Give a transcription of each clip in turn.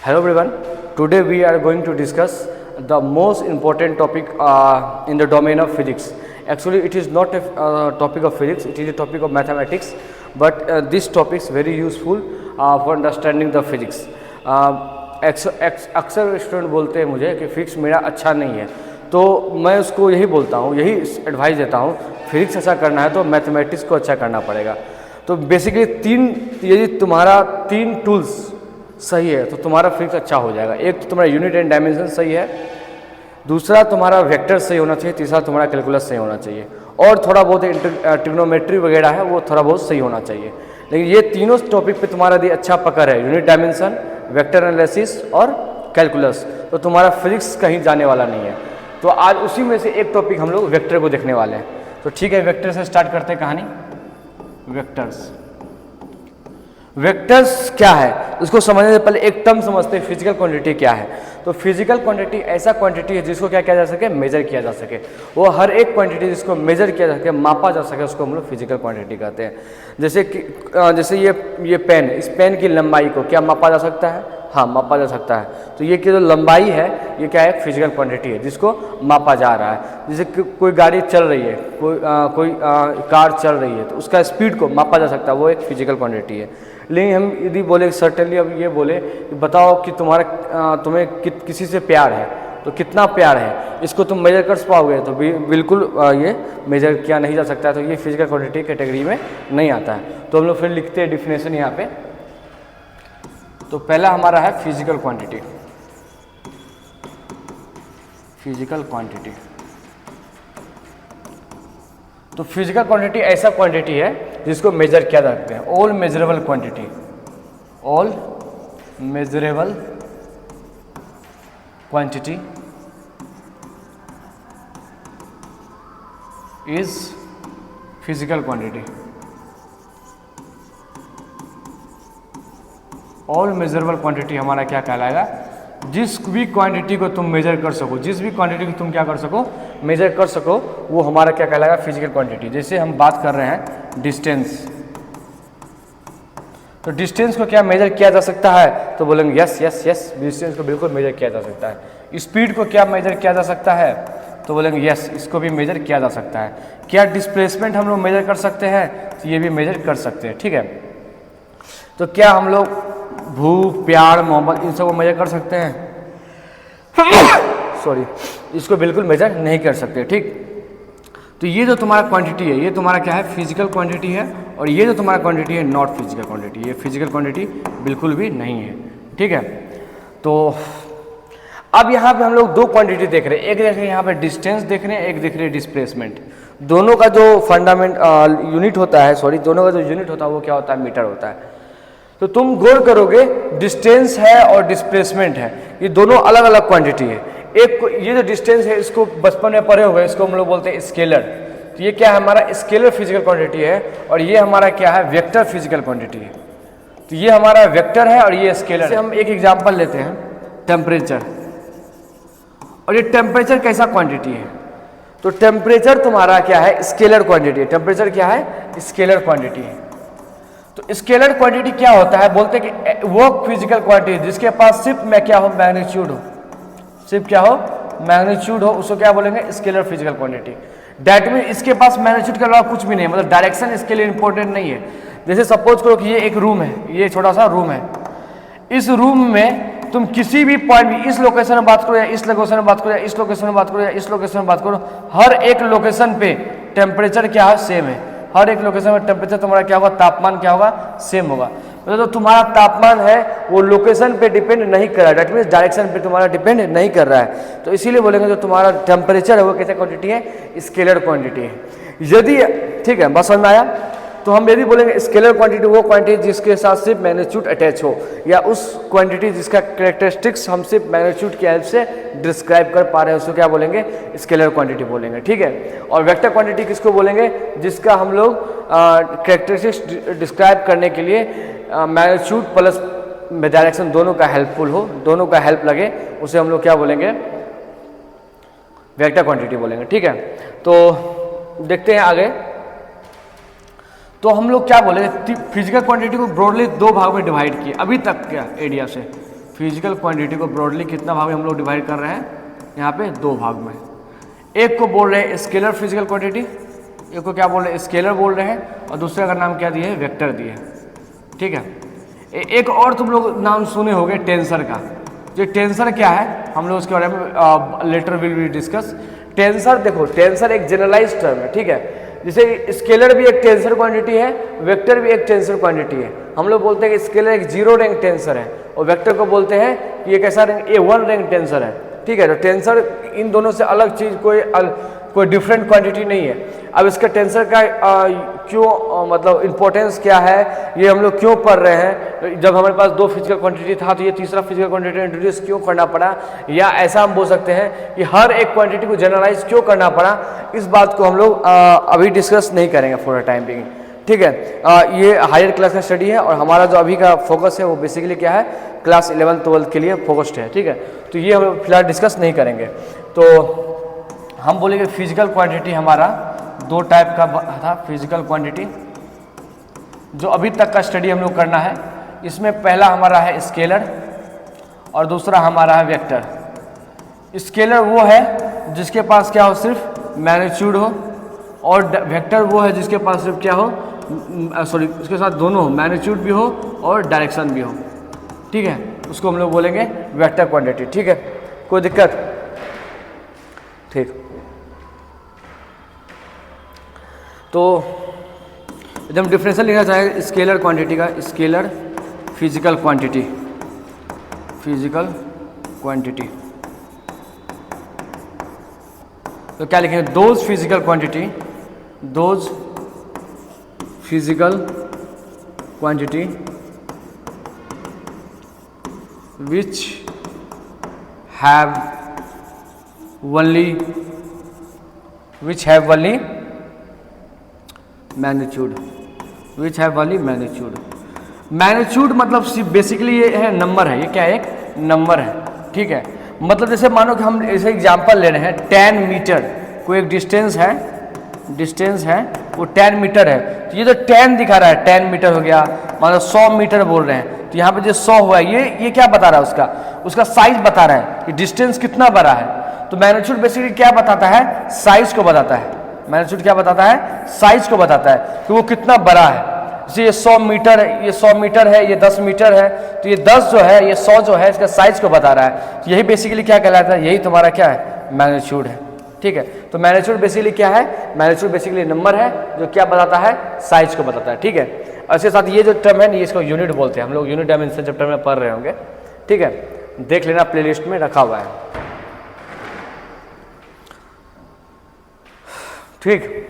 Hello everyone, today we are going to discuss the most important topic in the domain of physics. Actually it is not a topic of physics, it is a topic of mathematics, but this topic is very useful for understanding the physics. अक्सर student बोलते हैं मुझे कि physics मेरा अच्छा नहीं है, तो मैं उसको यही बोलता हूँ, यही एडवाइस देता हूँ, फिजिक्स अच्छा करना है तो मैथमेटिक्स को अच्छा करना पड़ेगा। तो बेसिकली यदि तुम्हारा तीन टूल्स सही है तो तुम्हारा फिजिक्स अच्छा हो जाएगा। एक तो तुम्हारा यूनिट एंड डायमेंशन सही है, दूसरा तुम्हारा वेक्टर सही होना चाहिए, तीसरा तुम्हारा कैलकुलस सही होना चाहिए, और थोड़ा बहुत ट्रिग्नोमेट्री वगैरह है वो थोड़ा बहुत सही होना चाहिए। लेकिन ये तीनों टॉपिक पे तुम्हारा यदि अच्छा पकड़ है, यूनिट डायमेंशन, वेक्टर एनालिसिस और कैलकुलस, तो तुम्हारा फिजिक्स कहीं जाने वाला नहीं है। तो आज उसी में से एक टॉपिक हम लोग वेक्टर को देखने वाले हैं। तो ठीक है, वेक्टर से स्टार्ट करते हैं कहानी। वेक्टर्स क्या है उसको समझने से पहले एक टर्म समझते हैं, फिजिकल क्वांटिटी क्या है। तो फिजिकल क्वांटिटी ऐसा क्वांटिटी है जिसको क्या किया जा सके, मेजर किया जा सके। वो हर एक क्वांटिटी जिसको मेजर किया जा सके, मापा जा सके, उसको हम लोग फिजिकल क्वांटिटी कहते हैं। जैसे ये पेन, इस पेन की लंबाई को क्या मापा जा सकता है? हाँ, मापा जा सकता है। तो ये की जो लंबाई है ये क्या है, फिजिकल क्वांटिटी है जिसको मापा जा रहा है। जैसे कोई गाड़ी चल रही है, कोई कार चल रही है, तो उसका स्पीड को मापा जा सकता है, वो एक फिजिकल क्वांटिटी है। लेकिन हम यदि बोले सर्टेनली, अब ये बोले कि बताओ कि तुम्हें किसी से प्यार है, तो कितना प्यार है इसको तुम मेजर कर पाओगे? तो बिल्कुल ये मेजर किया नहीं जा सकता है, तो ये फिजिकल क्वांटिटी कैटेगरी में नहीं आता है। तो हम लोग फिर लिखते हैं डिफिनेशन यहाँ पे। तो पहला हमारा है फिजिकल क्वांटिटी। फिजिकल क्वांटिटी, तो फिजिकल क्वांटिटी ऐसा क्वांटिटी है जिसको मेजर किया जा सकता है। All measurable quantity, all measurable quantity is physical quantity. All measurable quantity हमारा क्या कहलाएगा? जिस भी क्वांटिटी को तुम मेजर कर सको, जिस भी क्वांटिटी को तुम क्या कर सको, मेजर कर सको, वो हमारा क्या कहलाएगा? Physical quantity. जैसे हम बात कर रहे हैं डिस्टेंस, तो डिस्टेंस को क्या मेजर किया जा सकता है? तो बोलेंगे यस यस यस, डिस्टेंस को बिल्कुल मेजर किया जा सकता है। स्पीड को क्या मेजर किया जा सकता है? तो बोलेंगे यस, इसको भी मेजर किया जा सकता है। क्या डिस्प्लेसमेंट हम लोग मेजर कर सकते हैं? तो ये भी मेजर कर सकते हैं। ठीक है, तो क्या हम लोग भूख, प्यार, मोहब्बत, इन सबको मेजर कर सकते हैं? सॉरी, इसको बिल्कुल मेजर नहीं कर सकते। ठीक, तो ये जो तुम्हारा क्वांटिटी है, ये तुम्हारा क्या है? फिजिकल क्वांटिटी है। और ये जो तुम्हारा क्वांटिटी है, नॉट फिजिकल क्वांटिटी, ये फिजिकल क्वांटिटी बिल्कुल भी नहीं है। ठीक है, तो अब यहाँ पे हम लोग दो क्वांटिटी देख रहे हैं। एक देख रहे हैं यहाँ पे डिस्टेंस देख रहे हैं, एक देख रहे हैं डिस्प्लेसमेंट। दोनों का जो फंडामेंट यूनिट होता है, सॉरी, दोनों का जो यूनिट होता है वो क्या होता है? मीटर होता है। तो तुम गौर करोगे, डिस्टेंस है और डिस्प्लेसमेंट है, ये दोनों अलग अलग क्वांटिटी है। ये जो डिस्टेंस है, इसको बचपन में पढ़े हुए, इसको हम लोग बोलते हैं स्केलर। तो ये क्या है? हमारा स्केलर फिजिकल क्वांटिटी है। और ये हमारा क्या है? वेक्टर फिजिकल क्वांटिटी है। तो ये हमारा वेक्टर है और ये स्केलर है। हम एक एग्जांपल लेते हैं, टेम्परेचर। और ये टेम्परेचर कैसा क्वांटिटी है? तो टेम्परेचर तुम्हारा क्या है? स्केलर क्वांटिटी है। टेम्परेचर क्या है? स्केलर क्वांटिटी है। तो स्केलर क्वांटिटी क्या होता है? बोलते हैं कि वो फिजिकल क्वांटिटी जिसके पास सिर्फ में क्या हो? मैग्नीट्यूड हो, सिर्फ क्या हो? मैग्नीट्यूड हो, उसको क्या बोलेंगे? Scalar physical quantity. That mean इसके पास मैग्नीट्यूड के अलावा कुछ भी नहीं, मतलब डायरेक्शन इसके लिए इंपॉर्टेंट नहीं है। जैसे सपोज करो कि ये एक रूम है, ये छोटा सा रूम है। इस रूम में तुम किसी भी पॉइंट, इस लोकेशन में बात करो या इस लोकेशन में बात करो या इस लोकेशन में बात करो या इस लोकेशन में बात करो, हर एक लोकेशन पे टेम्परेचर क्या है? सेम है। हर एक लोकेशन में टेम्परेचर तुम्हारा क्या होगा? तापमान क्या होगा? सेम होगा। मतलब तो तुम्हारा तापमान है वो लोकेशन पे डिपेंड नहीं कर रहा है, डेट मीन्स डायरेक्शन पे तुम्हारा डिपेंड नहीं कर रहा है। तो इसीलिए बोलेंगे जो तुम्हारा टेम्परेचर है वो कैसा क्वांटिटी है? स्केलर क्वांटिटी है। यदि, ठीक है, बस समझ में आया? तो हम यदि बोलेंगे स्केलर क्वांटिटी वो क्वांटिटी जिसके साथ सिर्फ मैग्नीट्यूड अटैच हो, या उस क्वांटिटी जिसका कैरेक्टरिस्टिक्स हम सिर्फ मैग्नीट्यूड की हेल्प से डिस्क्राइब कर पा रहे हैं, उसको क्या बोलेंगे? स्केलर क्वांटिटी बोलेंगे। ठीक है, और वेक्टर क्वांटिटी किसको बोलेंगे? जिसका हम लोग कैरेक्टरिस्टिक्स डिस्क्राइब करने के लिए मैग्नीट्यूड प्लस डायरेक्शन दोनों का हेल्पफुल हो, दोनों का हेल्प लगे, उसे हम लोग क्या बोलेंगे? वेक्टर क्वांटिटी बोलेंगे। ठीक है, तो देखते हैं आगे। तो हम लोग क्या बोले? फिजिकल क्वांटिटी को ब्रॉडली दो भाग में डिवाइड किए अभी तक क्या एरिया से। फिजिकल क्वांटिटी को ब्रॉडली कितना भाग में हम लोग डिवाइड कर रहे हैं, यहाँ पे 2 भाग में। एक को बोल रहे हैं स्केलर फिजिकल क्वांटिटी, एक को क्या बोल रहे हैं स्केलर बोल रहे हैं, और दूसरे का नाम क्या दिए है वेक्टर दिए है, ठीक है। एक और तुम लोग नाम सुने होंगे टेंसर का। जो टेंसर क्या है हम लोग उसके बारे में later will be discuss. Tensor देखो, टेंसर एक जनरलाइज टर्म है, ठीक है। जैसे स्केलर भी एक टेंसर क्वांटिटी है, वेक्टर भी एक टेंसर क्वांटिटी है। हम लोग बोलते हैं कि स्केलर एक 0 रैंक टेंसर है और वेक्टर को बोलते हैं कि ये कैसा रैंक, ये 1 रैंक टेंसर है, ठीक है। तो टेंसर इन दोनों से अलग चीज़, कोई डिफरेंट क्वांटिटी नहीं है। अब इसका टेंसर का क्यों मतलब इम्पोर्टेंस क्या है, ये हम लोग क्यों पढ़ रहे हैं। जब हमारे पास 2 फिजिकल क्वांटिटी था तो ये तीसरा फिजिकल क्वांटिटी इंट्रोड्यूस क्यों करना पड़ा, या ऐसा हम बोल सकते हैं कि हर एक क्वांटिटी को जनरलाइज क्यों करना पड़ा, इस बात को हम लोग अभी डिस्कस नहीं करेंगे फॉर अ टाइम बिंग, ठीक है। ये हायर क्लास का स्टडी है और हमारा जो अभी का फोकस है वो बेसिकली क्या है, क्लास 11 12 के लिए फोकस्ड है, ठीक है। तो ये हम फिलहाल डिस्कस नहीं करेंगे। तो हम बोलेंगे फिजिकल क्वांटिटी हमारा 2 टाइप का था। फिजिकल क्वांटिटी जो अभी तक का स्टडी हम लोग करना है, इसमें पहला हमारा है स्केलर और दूसरा हमारा है वेक्टर। स्केलर वो है जिसके पास क्या हो, सिर्फ मैग्नीट्यूड हो, और वेक्टर वो है जिसके पास सिर्फ क्या हो, सॉरी उसके साथ दोनों हो, मैग्नीट्यूड भी हो और डायरेक्शन भी हो, ठीक है। उसको हम लोग बोलेंगे वेक्टर क्वांटिटी, ठीक है। कोई दिक्कत, ठीक। तो जब डिफरेंशियल लिखना चाहे स्केलर क्वांटिटी का, scalar physical quantity, physical quantity, तो क्या लिखेंगे, those physical quantity, those physical quantity which have only magnitude, which have only magnitude। Magnitude मतलब सिर्फ बेसिकली ये है नंबर है, ये क्या है, एक नंबर है, ठीक है। मतलब जैसे मानो कि हम ऐसे एग्जांपल ले रहे हैं 10 मीटर, कोई एक डिस्टेंस है वो 10 मीटर है, तो ये जो 10 दिखा रहा है 10 मीटर हो गया, मतलब 100 मीटर बोल रहे हैं, तो यहाँ पे जो 100 हुआ है ये क्या बता रहा है, उसका साइज बता रहा है कि डिस्टेंस कितना बड़ा है। तो मैग्नीट्यूड बेसिकली क्या बताता है, साइज को बताता है। मैग्नीट्यूड क्या बताता है, साइज को बताता है कि वो कितना बड़ा है। जैसे ये 100 मीटर है, ये 100 मीटर है, ये 10 मीटर है, तो ये 10 जो है, ये 100 जो है, इसका साइज को बता रहा है। यही बेसिकली क्या कहलाता है, यही तुम्हारा क्या है, मैग्नीट्यूड है, ठीक है। तो मैग्नीट्यूड बेसिकली क्या है, मैग्नीट्यूड बेसिकली नंबर है जो क्या बताता है, साइज को बताता है, ठीक है। और इसके साथ ये जो टर्म है, ये इसको यूनिट बोलते हैं हम लोग, यूनिट डायमेंशन चैप्टर में पढ़ रहे होंगे, ठीक है। देख लेना, प्लेलिस्ट में रखा हुआ है, ठीक।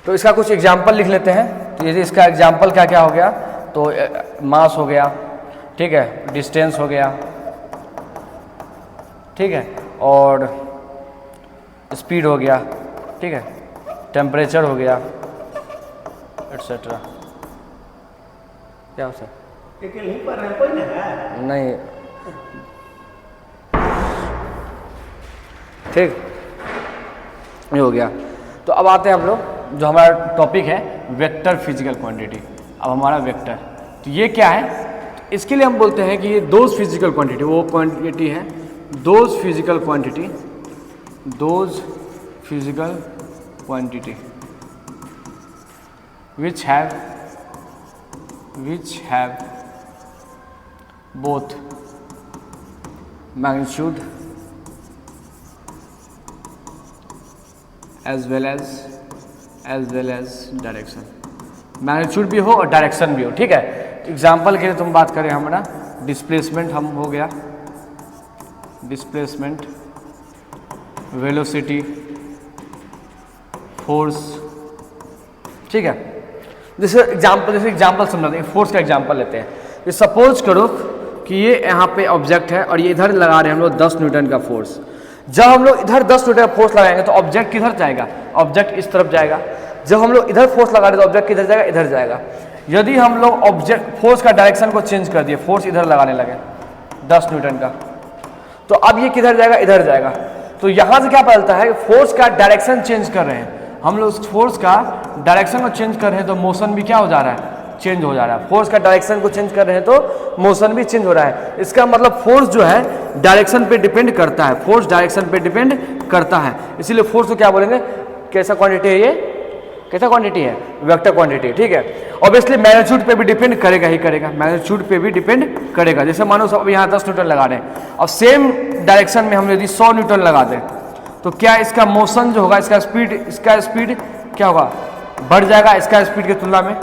तो इसका कुछ एग्जाम्पल लिख लेते हैं। तो ये इसका एग्जाम्पल क्या क्या हो गया, तो मास हो गया, ठीक है, डिस्टेंस हो गया, ठीक है, और स्पीड हो गया, ठीक है, टेम्परेचर हो गया, एटसेट्रा। क्या हो सर, नहीं, ठीक, ये हो गया। तो अब आते हैं हम लोग, जो हमारा टॉपिक है वेक्टर फिजिकल क्वांटिटी। अब हमारा वेक्टर, तो ये क्या है, इसके लिए हम बोलते हैं कि ये दोज फिजिकल क्वांटिटी, वो क्वांटिटी है those physical quantity, those physical quantity which have both magnitude as well as direction. Magnitude भी हो और डायरेक्शन भी हो, ठीक है। एग्जाम्पल के लिए तुम बात करें हमारा डिस्प्लेसमेंट, हम हो गया डिस्प्लेसमेंट, वेलोसिटी, फोर्स, ठीक है। जैसे एग्जाम्पल समझाते हैं, फोर्स का एग्जाम्पल लेते हैं। ये सपोज करो कि ये यहाँ पे ऑब्जेक्ट है और ये इधर लगा रहे हैं हम लोग 10 न्यूटन का फोर्स। जब हम लोग इधर 10 न्यूटन का फोर्स लगाएंगे तो ऑब्जेक्ट किधर जाएगा, ऑब्जेक्ट इस तरफ जाएगा। जब हम लोग इधर फोर्स लगा रहे तो ऑब्जेक्ट किधर जाएगा, इधर जाएगा। यदि हम लोग ऑब्जेक्ट फोर्स का डायरेक्शन को चेंज कर दिए, फोर्स इधर लगाने लगे 10 न्यूटन का, तो अब ये किधर जाएगा, इधर जाएगा। तो यहाँ से क्या पता चलता है, फोर्स का डायरेक्शन चेंज कर रहे हैं हम लोग, फोर्स का डायरेक्शन को चेंज कर रहे हैं तो मोशन भी क्या हो जा रहा है, चेंज हो जा रहा है। फोर्स का डायरेक्शन को चेंज कर रहे हैं तो मोशन भी चेंज हो रहा है। इसका मतलब फोर्स जो है डायरेक्शन पे डिपेंड करता है, फोर्स डायरेक्शन पे डिपेंड करता है। इसीलिए फोर्स को क्या बोलेंगे, कैसा क्वांटिटी है ये, कैसा क्वांटिटी है, वेक्टर क्वांटिटी, ठीक है। ऑब्वियसली मैग्नीट्यूड पे भी डिपेंड करेगा ही करेगा, मैग्नीट्यूड पे भी डिपेंड करेगा। जैसे मानो सब यहाँ 10 न्यूटन लगा रहे हैं और सेम डायरेक्शन में हम यदि 100 न्यूटन लगा दें तो क्या इसका मोशन जो होगा, इसका स्पीड क्या होगा, बढ़ जाएगा इसका स्पीड की तुलना में,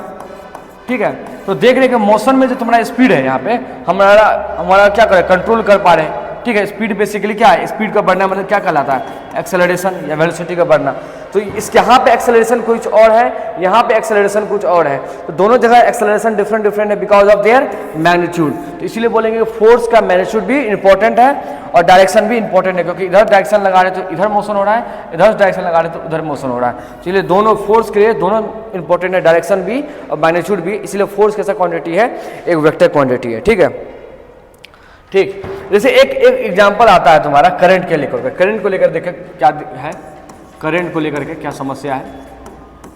ठीक है। तो देख रहे हैं कि मोशन में जो तुम्हारा स्पीड है यहाँ पे हमारा क्या करे, कंट्रोल कर पा रहे हैं, ठीक है। स्पीड बेसिकली क्या है, स्पीड का बढ़ना मतलब क्या कहलाता है, एक्सेलरेशन या वेलोसिटी का बढ़ना। तो इस यहाँ पे एक्सेलरेशन कुछ और है, यहाँ पे एक्सेलरेशन कुछ और है, तो दोनों जगह एक्सेलरेशन डिफरेंट है बिकॉज ऑफ देयर मैग्नीट्यूड। तो इसीलिए बोलेंगे कि फोर्स का मैग्नीट्यूड भी इंपॉर्टेंट है और डायरेक्शन भी इंपॉर्टेंट है, क्योंकि इधर डायरेक्शन लगा रहे तो इधर मोशन हो रहा है, इधर डायरेक्शन लगा रहे तो उधर मोशन हो रहा है। इसलिए दोनों फोर्स के लिए दोनों इंपॉर्टेंट है, डायरेक्शन भी और मैग्नीट्यूड भी। इसलिए फोर्स कैसा क्वांटिटी है, एक वेक्टर क्वांटिटी है, ठीक है। ठीक, जैसे एक एग्जांपल आता है तुम्हारा करंट के लेकर, करंट को लेकर देखें क्या है, करंट को लेकर के क्या समस्या है।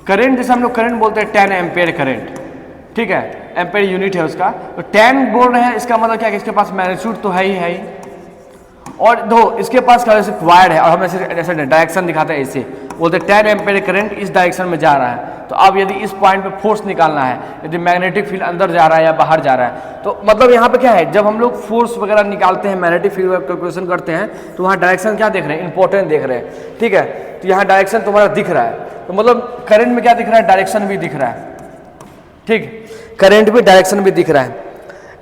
करंट जैसे हम लोग करंट बोलते हैं 10 एम्पेयर करंट, ठीक है, एम्पेयर यूनिट है उसका, तो 10 बोल रहे हैं, इसका मतलब क्या है, इसके पास मैग्नीट्यूड तो है ही, और दो इसके पास वायर है और हम ऐसे डायरेक्शन दिखाते हैं, ऐसे बोलते हैं 10 एम्पेयर करंट इस डायरेक्शन में जा रहा है। तो अब यदि इस पॉइंट पे फोर्स निकालना है, यदि मैग्नेटिक फील्ड अंदर जा रहा है या बाहर जा रहा है, तो मतलब यहाँ पे क्या है, जब हम लोग फोर्स वगैरह निकालते हैं, मैग्नेटिक फील्ड का कैलकुलेशन करते हैं, तो वहाँ डायरेक्शन क्या देख रहे हैं, इंपॉर्टेंट देख रहे हैं, ठीक है। तो यहाँ डायरेक्शन तुम्हारा दिख रहा है, तो मतलब करंट में क्या दिख रहा है, डायरेक्शन भी दिख रहा है, ठीक, करंट भी डायरेक्शन भी दिख रहा है।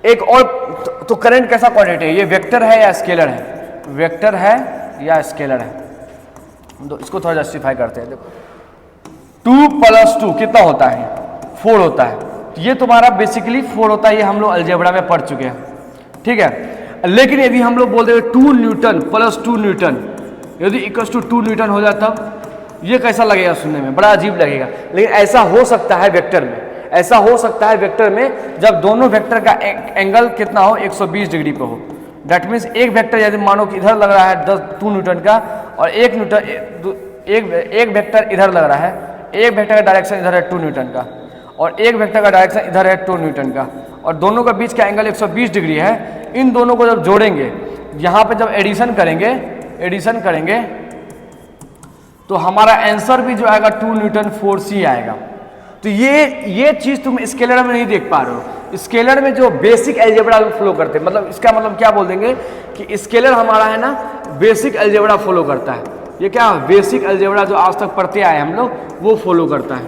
एक और तो करंट कैसा क्वांटिटी है, ये वेक्टर है या स्केलर है, वेक्टर है या स्केलर है, तो इसको थोड़ा जस्टिफाई करते हैं। देखो 2 + 2 कितना होता है, 4 होता है। तो ये तुम्हारा बेसिकली 4 होता है, ये हम लोग अलजेब्रा में पढ़ चुके हैं, ठीक है। लेकिन यदि हम लोग बोलते हैं 2 न्यूटन + 2 न्यूटन यदि = 2 न्यूटन हो जाए, तब ये कैसा लगेगा, सुनने में बड़ा अजीब लगेगा। लेकिन ऐसा हो सकता है वेक्टर में, ऐसा हो सकता है वेक्टर में, जब दोनों वेक्टर का एंगल कितना हो, 120 डिग्री पे हो। दैट मीन्स एक वेक्टर यदि मानो कि इधर लग रहा है 2 न्यूटन का, और एक वेक्टर इधर लग रहा है, एक वेक्टर का डायरेक्शन इधर है 2 न्यूटन का, और एक वेक्टर का डायरेक्शन इधर है 2 न्यूटन का, और दोनों का बीच का एंगल 120 डिग्री है। इन दोनों को जब जोड़ेंगे, यहाँ पे जब एडिशन करेंगे तो हमारा आंसर भी जो आएगा 2 न्यूटन फोर्स ही आएगा। तो ये चीज़ तुम स्केलर में नहीं देख पा रहे हो। स्केलर में जो बेसिक अलजेब्रा फ्लो करते हैं, मतलब इसका मतलब क्या बोल देंगे कि स्केलर हमारा है ना बेसिक अलजेब्रा फॉलो करता है। ये क्या बेसिक अलजेब्रा जो आज तक पढ़ते आए हम लोग, वो फॉलो करता है।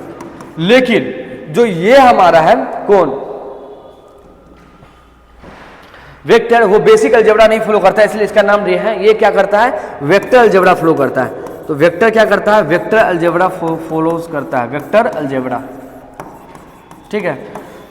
लेकिन जो ये हमारा है कौन, वेक्टर, वो बेसिक अलजेब्रा नहीं फॉलो करता है, इसलिए इसका नाम ये है। ये क्या करता है, वेक्टर अलजेब्रा फ्लो करता है। तो वेक्टर क्या करता है, वेक्टर अलजेब्रा फॉलोज करता है, वेक्टर अलजेब्रा, ठीक है।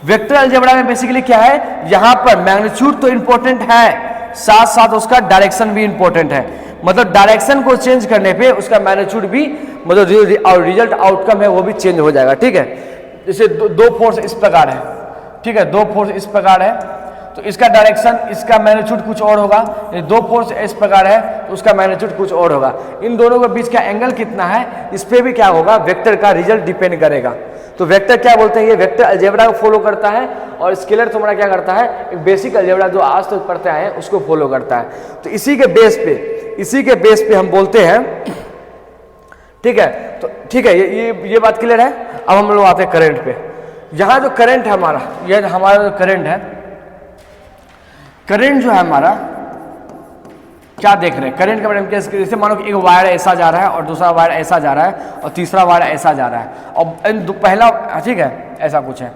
वेक्टर अलजेब्रा में बेसिकली क्या है, यहां पर मैग्नीट्यूड तो इंपॉर्टेंट है, साथ साथ उसका डायरेक्शन भी इंपॉर्टेंट है। मतलब डायरेक्शन को चेंज करने पे उसका मैग्नीट्यूड भी, मतलब जो रिजल्ट आउटकम है वो भी चेंज हो जाएगा, ठीक है। जैसे दो फोर्स इस प्रकार है, ठीक है, 2 फोर्स इस प्रकार है, तो इसका डायरेक्शन, इसका मैग्नीट्यूड कुछ और होगा। 2 फोर्स इस प्रकार है तो उसका मैग्नीट्यूड कुछ और होगा। इन दोनों के बीच का एंगल कितना है, इस पे भी क्या होगा, वेक्टर का रिजल्ट डिपेंड करेगा। तो वेक्टर क्या बोलते हैं, ये वेक्टर अलजेब्रा को फॉलो करता है, और स्केलर तुम्हारा क्या करता है, एक बेसिक अलजेब्रा जो आज तक पढ़ते आए हैं उसको फॉलो करता है। तो इसी के बेस पे हम बोलते हैं, ठीक है। तो ठीक है, ये बात क्लियर है। अब हम लोग आते हैं करंट पे। यहाँ जो करंट है हमारा, ये हमारा जो करंट है, करंट जो है हमारा, क्या देख रहे हैं करंट के बारे में, जैसे मानो कि एक वायर ऐसा जा रहा है और दूसरा वायर ऐसा जा रहा है और तीसरा वायर ऐसा जा रहा है, और पहला, ठीक है, ऐसा कुछ है,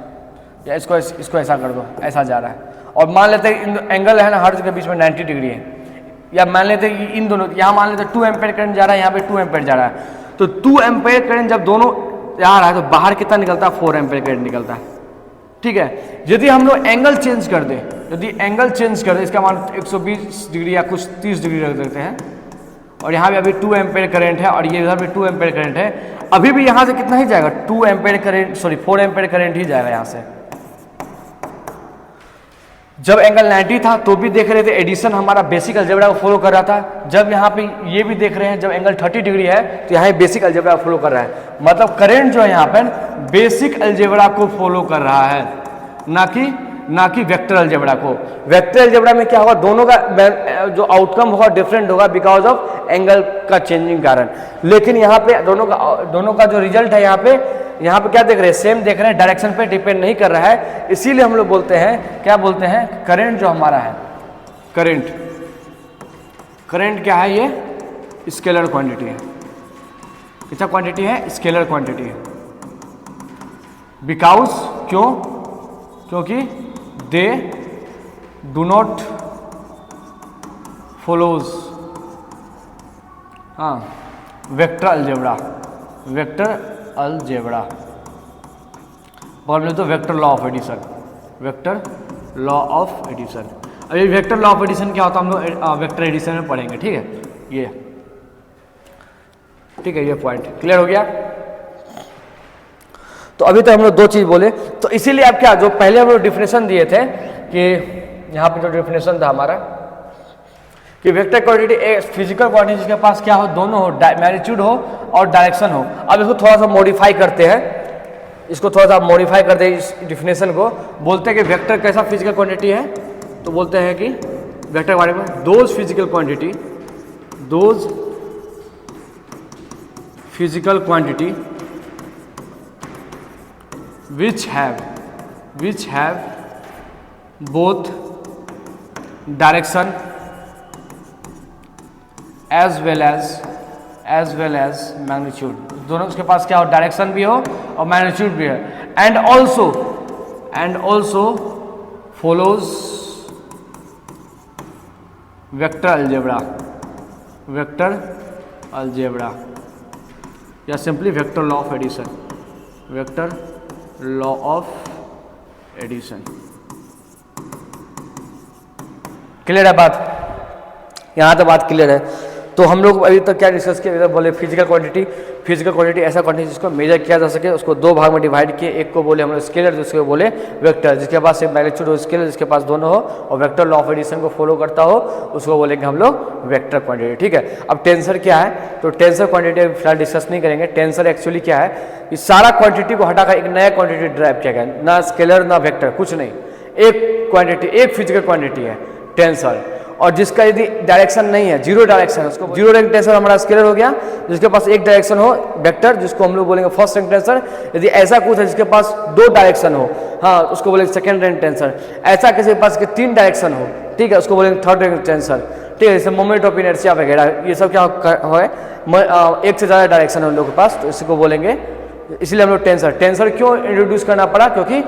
या इसको ऐसा कर दो, ऐसा जा रहा है, और मान लेते हैं एंगल है ना हर के बीच में 90 डिग्री है, या मान लेते हैं इन दोनों, यहाँ मान लेते हैं 2 एम्पेयर करंट जा रहा है, यहाँ पे 2 एम्पेयर जा रहा है। तो 2 एम्पेयर करंट जब दोनों जा रहा है तो बाहर कितना निकलता है, 4 एम्पेयर करंट निकलता है, ठीक है। यदि हम लोग एंगल चेंज कर दें, इसका मान 120 डिग्री या कुछ 30 डिग्री रख देते हैं, और यहाँ भी अभी 2 एम्पेयर करंट है, और ये इधर भी 2 एम्पेयर करंट है, अभी भी यहाँ से कितना ही जाएगा, 4 एम्पेयर करंट ही जाएगा यहाँ से। जब एंगल 90 था तो भी देख रहे थे एडिशन हमारा बेसिक अलजेब्रा को फॉलो कर रहा था। जब यहाँ पे ये भी देख रहे हैं, जब एंगल 30 डिग्री है तो यहाँ बेसिक अलजेब्रा फॉलो कर रहा है। मतलब करंट जो है यहाँ पर बेसिक अलजेब्रा को फॉलो कर रहा है। ना कि वेक्टर अलजेब्रा को। वेक्टर अलजेब्रा में क्या होगा, दोनों का जो आउटकम होगा डिफरेंट होगा बिकॉज ऑफ एंगल का चेंजिंग कारण। लेकिन यहाँ पे दोनों का जो रिजल्ट है यहाँ पे क्या देख रहे हैं, सेम देख रहे हैं, डायरेक्शन पे डिपेंड नहीं कर रहा है। इसीलिए हम लोग बोलते हैं, क्या बोलते हैं, करंट जो हमारा है, करंट क्या है, ये स्केलर क्वांटिटी है। कितना क्वांटिटी है, स्केलर क्वांटिटी है। बिकॉज क्योंकि they do not follows vector algebra बोल तो वेक्टर लॉ ऑफ एडिशन, अभी वेक्टर लॉ ऑफ एडिशन क्या होता है हम लोग वेक्टर एडिशन में पढ़ेंगे। ठीक है, ये पॉइंट क्लियर हो गया। तो अभी तक हम लोग दो चीज बोले, तो इसीलिए आप क्या, जो पहले हम लोग डिफिनेशन दिए थे कि यहाँ पे जो डिफिनेशन था हमारा कि वेक्टर क्वांटिटी एक फिजिकल क्वांटिटी जिसके पास क्या हो, दोनों हो, मैग्नीट्यूड हो और डायरेक्शन हो। अब इसको थोड़ा सा मॉडिफाई करते हैं, इस डिफिनेशन को, बोलते हैं कि वेक्टर कैसा फिजिकल क्वांटिटी है, तो बोलते हैं कि वेक्टर के बारे में those physical quantity which have both direction as well as magnitude। दोनों उसके पास क्या हो, डायरेक्शन भी हो और मैग्नीट्यूड भी है, and also follows vector algebra या simply vector law of addition. Clear है बात, यहाँ तो बात क्लियर है। तो हम लोग अभी तक क्या डिस्कस किया, बोले फिजिकल क्वांटिटी ऐसा क्वांटिटी जिसको मेजर किया जा सके, उसको दो भाग में डिवाइड किए, एक को बोले हम लोग स्केलर, दूसरे को बोले वेक्टर। जिसके पास एक मैग्नीट्यूड हो स्केलर, जिसके पास दोनों हो और वेक्टर लॉ ऑफ एडिशन को फॉलो करता हो, उसको बोलेंगे हम लोग वेक्टर क्वांटिटी। ठीक है, अब टेंसर क्या है, तो टेंसर क्वांटिटी फिलहाल डिस्कस नहीं करेंगे। टेंसर एक्चुअली क्या है, इस सारा क्वांटिटी को हटाकर एक नया क्वांटिटी ड्राइव किया गया, ना स्केलर ना वेक्टर, कुछ नहीं, एक क्वांटिटी, एक फिजिकल क्वांटिटी है टेंसर। और जिसका यदि डायरेक्शन नहीं है, जीरो डायरेक्शन है, उसको जीरो रैंक टेंसर हमारा स्केलर हो गया। जिसके पास एक डायरेक्शन हो वेक्टर, जिसको हम लोग बोलेंगे फर्स्ट रैंक टेंसर। यदि ऐसा कुछ है जिसके पास दो डायरेक्शन हो, हाँ, उसको बोलेंगे सेकंड रैंक टेंसर। ऐसा किसी के पास के तीन डायरेक्शन हो, ठीक है, उसको बोलेंगे थर्ड रैंक टेंसर। ठीक है, जैसे मोमेंट ऑफ इनर्शिया वगैरह, ये सब क्या है, एक से ज़्यादा डायरेक्शन है उन लोगों के पास, तो इसको बोलेंगे। इसलिए हम लोग टेंसर क्यों इंट्रोड्यूस करना पड़ा, क्योंकि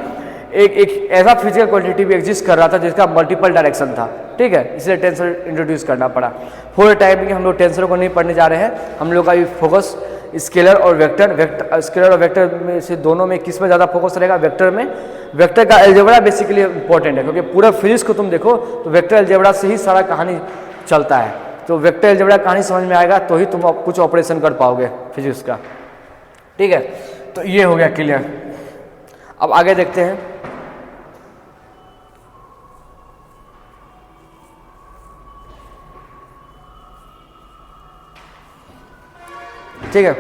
एक ऐसा फिजिकल क्वांटिटी भी एग्जिस्ट कर रहा था जिसका मल्टीपल डायरेक्शन था। ठीक है, इसलिए टेंसर इंट्रोड्यूस करना पड़ा। फॉर टाइम में हम लोग टेंसर को नहीं पढ़ने जा रहे हैं, हम लोग का भी फोकस स्केलर और वेक्टर स्केलर और वेक्टर में से दोनों में किस में ज़्यादा फोकस रहेगा, वेक्टर में। वेक्टर का अलजेब्रा बेसिकली इंपॉर्टेंट है, क्योंकि पूरा फिजिक्स को तुम देखो तो वेक्टर अलजेब्रा से ही सारा कहानी चलता है। तो वेक्टर अलजेब्रा कहानी समझ में आएगा तो ही तुम कुछ ऑपरेशन कर पाओगे फिजिक्स का। ठीक है, तो ये हो गया क्लियर। अब आगे देखते हैं। ठीक है,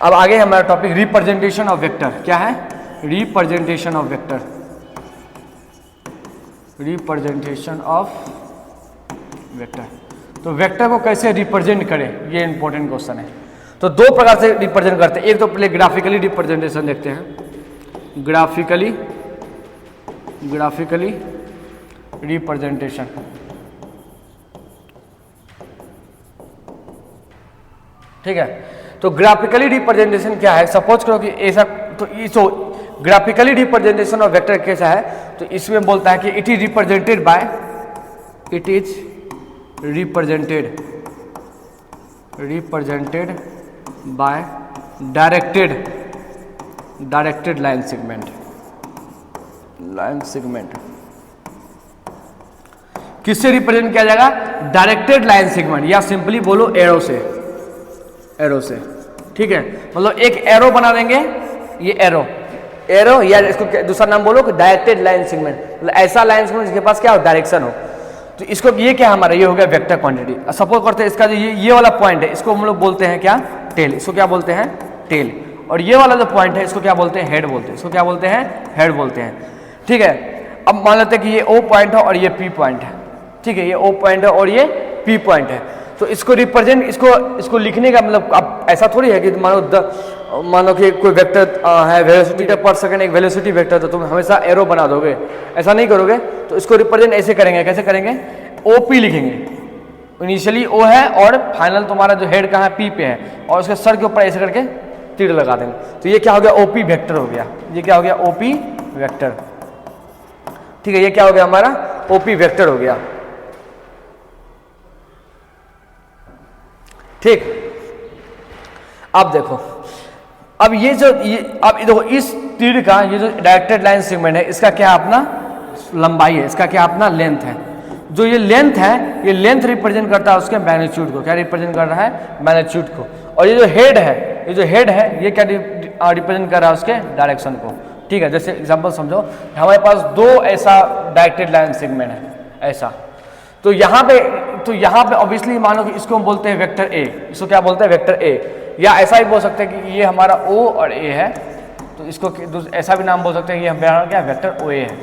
अब आगे हमारा टॉपिक रिप्रेजेंटेशन ऑफ वेक्टर। क्या है, representation of vector, representation of vector. तो वेक्टर को कैसे रिप्रेजेंट करें, ये इंपॉर्टेंट क्वेश्चन है। तो दो प्रकार से रिप्रेजेंट करते हैं। एक तो पहले ग्राफिकली रिप्रेजेंटेशन देखते हैं, ग्राफिकली रिप्रेजेंटेशन। ठीक है, तो ग्राफिकली रिप्रेजेंटेशन क्या है, सपोज करो कि ऐसा, तो ग्राफिकली रिप्रेजेंटेशन ऑफ वेक्टर कैसा है, तो इसमें बोलता है कि it is represented by directed line segment. किससे रिप्रेजेंट किया जाएगा, डायरेक्टेड लाइन सेगमेंट, या सिंपली बोलो एरो से। ठीक है, मतलब एक एरो बना देंगे, ये एरो या इसको दूसरा नाम बोलो कि डायरेक्टेड लाइन सेगमेंट, मतलब ऐसा लाइन सेगमेंट जिसके पास क्या हो, डायरेक्शन हो। तो इसको ये क्या हमारा, ये हो गया वेक्टर क्वांटिटी। सपोज करते हैं इसका जो ये वाला पॉइंट है, इसको हम लोग बोलते हैं क्या, टेल। इसको क्या बोलते हैं, टेल। और ये वाला जो पॉइंट है इसको क्या बोलते हैं, हेड बोलते हैं। इसको क्या बोलते हैं, हेड बोलते हैं। ठीक है, अब मान लेते हैं कि ये O पॉइंट है और ये P पॉइंट है। ठीक है, ये O पॉइंट है और ये P पॉइंट है। तो इसको रिप्रेजेंट, इसको लिखने का मतलब अब ऐसा थोड़ी है कि मानो कि कोई वेक्टर है वेलोसिटी पर सेकंड, एक वेलोसिटी वेक्टर, तो तुम हमेशा एरो बना दोगे, ऐसा नहीं करोगे। तो इसको रिप्रेजेंट ऐसे करेंगे, कैसे करेंगे, OP लिखेंगे। इनिशियली O है और फाइनल तुम्हारा जो हेड कहाँ है, P पे है, और उसके सर के ऊपर ऐसे करके तीर लगा देंगे। तो ये क्या हो गया, OP वेक्टर हो गया। ये क्या हो गया, OP वेक्टर। ठीक है, ये क्या हो गया हमारा, OP वेक्टर हो गया। ठीक, अब देखो, अब ये देखो इस तीर का ये जो डायरेक्टेड लाइन सेगमेंट है, इसका क्या अपना लंबाई है, इसका क्या अपना लेंथ है। जो ये लेंथ है, ये लेंथ रिप्रेजेंट करता है उसके मैग्नीट्यूड को। क्या रिप्रेजेंट कर रहा है, मैग्नीट्यूड को। और ये जो हेड है, ये क्या रिप्रेजेंट कर रहा है, उसके डायरेक्शन को। ठीक है, जैसे एग्जांपल समझो, हमारे पास दो ऐसा डायरेक्टेड लाइन सेगमेंट है ऐसा, तो यहाँ पे ऑब्वियसली मानो कि इसको हम बोलते हैं वेक्टर ए। इसको क्या बोलते हैं, वेक्टर ए। या ऐसा ही बोल सकते हैं कि ये हमारा O और A है, तो इसको ऐसा भी नाम बोल सकते हैं कि हमारा क्या वेक्टर OA है।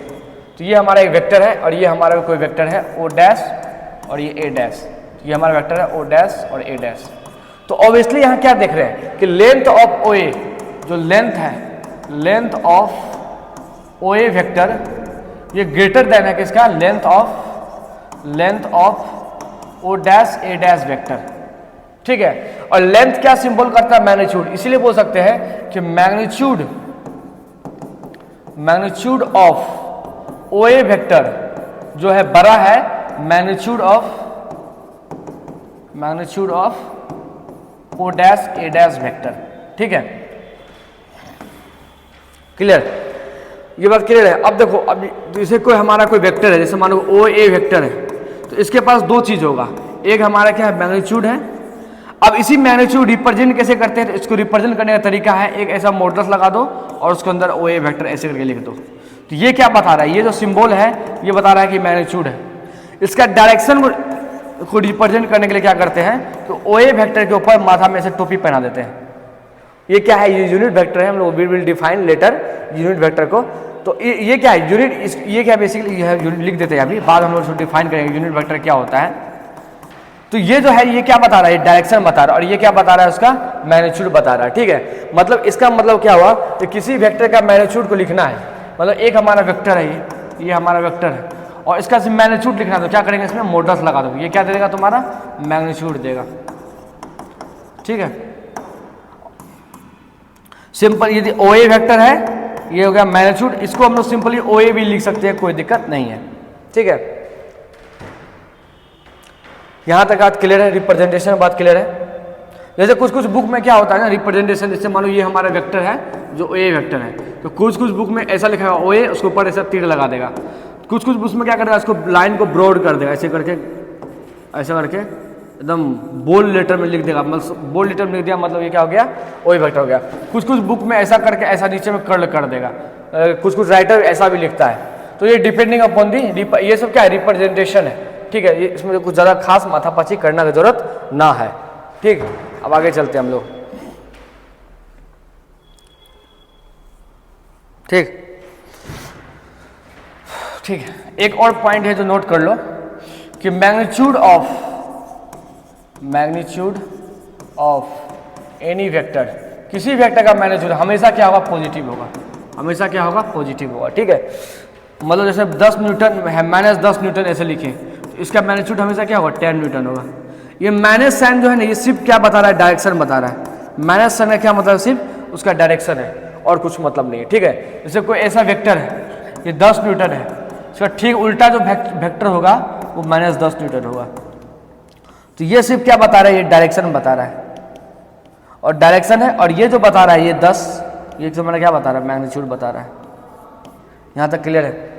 तो ये हमारा एक वेक्टर है और ये हमारा कोई वेक्टर है O डैश और ये A डैश। ये हमारा वेक्टर है O डैश और A डैश। तो ऑब्वियसली यहाँ क्या देख रहे हैं कि लेंथ ऑफ OA, जो लेंथ है, लेंथ ऑफ OA वेक्टर, ये ग्रेटर देन है किसका, length of O dash A dash vector. ठीक है, और लेंथ क्या सिंबल करता है, मैग्नीट्यूड। इसीलिए बोल सकते हैं कि मैग्नीट्यूड ऑफ OA वेक्टर जो है बड़ा है magnitude of O dash A dash vector. ठीक है, क्लियर, ये बात क्लियर है। अब देखो, अब जैसे हमारा कोई वेक्टर है, जैसे मानो OA वेक्टर है, तो इसके पास दो चीज होगा। एक हमारा क्या है, मैग्नीट्यूड है। अब इसी मैग्नीट्यूड रिप्रेजेंट कैसे करते हैं, तो इसको रिप्रेजेंट करने का तरीका है, एक ऐसा मॉडुलस लगा दो और उसके अंदर OA वेक्टर ऐसे करके लिख दो। तो ये क्या बता रहा है, ये जो सिंबल है ये बता रहा है कि मैग्नीट्यूड है। इसका डायरेक्शन को रिप्रेजेंट करने के लिए क्या करते हैं, तो OA वेक्टर के ऊपर माथा में ऐसे टोपी पहना देते हैं। ये क्या है, ये यूनिट वेक्टर है, हम लोग will define later unit vector को। तो ये क्या है, यूनिट, ये क्या बेसिकली ये है, यूनिट लिख देते हैं अभी, बाद हम लोग डिफाइन करेंगे यूनिट वेक्टर क्या होता है। तो ये जो है, ये क्या बता रहा है, डायरेक्शन बता रहा है, और ये क्या बता रहा है, उसका मैग्नीट्यूड बता रहा है। ठीक है, मतलब इसका मतलब क्या हुआ, कि किसी वेक्टर का मैग्नीट्यूड को लिखना है, मतलब एक हमारा वेक्टर है, ये हमारा वेक्टर है, और इसका मैग्नीट्यूड लिखना है, तो क्या करेंगे, इसमें मॉडुलस लगा दो। ये क्या देगा, तुम्हारा मैग्नीट्यूड देगा। ठीक है, सिंपल, यदि OA वेक्टर है, ये हो गया मैग्नीट्यूड, इसको हम लोग सिंपली OA भी लिख सकते हैं, कोई दिक्कत नहीं है। ठीक है, यहां तक बात क्लियर है, रिप्रेजेंटेशन बात क्लियर है। जैसे कुछ बुक में क्या होता है ना, रिप्रेजेंटेशन, जैसे मानो ये हमारा वेक्टर है जो OA वेक्टर है, तो कुछ बुक में ऐसा लिखा है OA, उसके ऊपर ऐसा तीर लगा देगा। कुछ बुक में क्या करेगा, इसको लाइन को ब्रॉड कर देगा, ऐसे करके एकदम बोल्ड लेटर में लिख देगा। मतलब बोल्ड लेटर में लिख दिया, मतलब ये क्या हो गया, OA वेक्टर हो गया। कुछ बुक में ऐसा करके ऐसा नीचे में कर्ल कर देगा। कुछ राइटर ऐसा भी लिखता है। तो ये डिपेंडिंग अपॉन दी, ये सब क्या है, रिप्रेजेंटेशन है। ठीक है, ये इसमें कुछ ज़्यादा खास माथापच्ची करना की जरूरत ना है। ठीक, अब आगे चलते हैं हम लोग। ठीक है, एक और पॉइंट है जो नोट कर लो कि मैग्नीट्यूड ऑफ एनी वेक्टर, किसी वेक्टर का मैग्नीट्यूड हमेशा क्या होगा, पॉजिटिव होगा। हमेशा क्या होगा, पॉजिटिव होगा। ठीक है, मतलब जैसे 10 न्यूटन है, -10 न्यूटन ऐसे लिखे, इसका मैग्नीट्यूड हमेशा क्या होगा, 10 न्यूटन होगा। ये माइनस साइन जो है ना, ये सिर्फ क्या बता रहा है, डायरेक्शन बता रहा है। माइनस साइन का क्या मतलब, सिर्फ उसका डायरेक्शन है और कुछ मतलब नहीं है। ठीक है, जैसे कोई ऐसा वेक्टर है, ये 10 न्यूटन है, इसका ठीक उल्टा जो वेक्टर होगा वो -10 न्यूटन होगा। तो ये सिर्फ क्या बता रहा है, ये डायरेक्शन बता रहा है, और डायरेक्शन है, और ये जो बता रहा है ये 10, ये हमारा क्या बता रहा है, मैग्नीट्यूड बता रहा है। यहाँ तक क्लियर है।